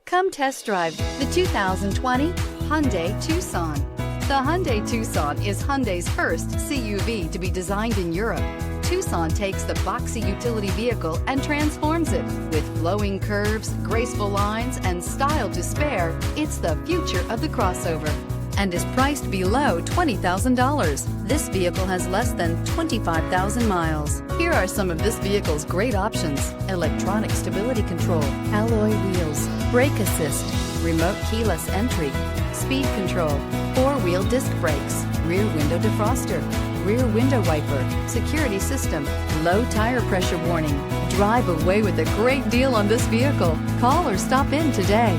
Come test drive the 2020 Hyundai Tucson. The Hyundai Tucson is Hyundai's first CUV to be designed in Europe. Tucson takes the boxy utility vehicle and transforms it. With flowing curves, graceful lines, and style to spare, it's the future of the crossover and is priced below $20,000. This vehicle has less than 25,000 miles. Here are some of this vehicle's great options: electronic stability control, alloy wheels, brake assist, remote keyless entry, speed control, four-wheel disc brakes, rear window defroster, rear window wiper, security system, low tire pressure warning. Drive away with a great deal on this vehicle. Call or stop in today.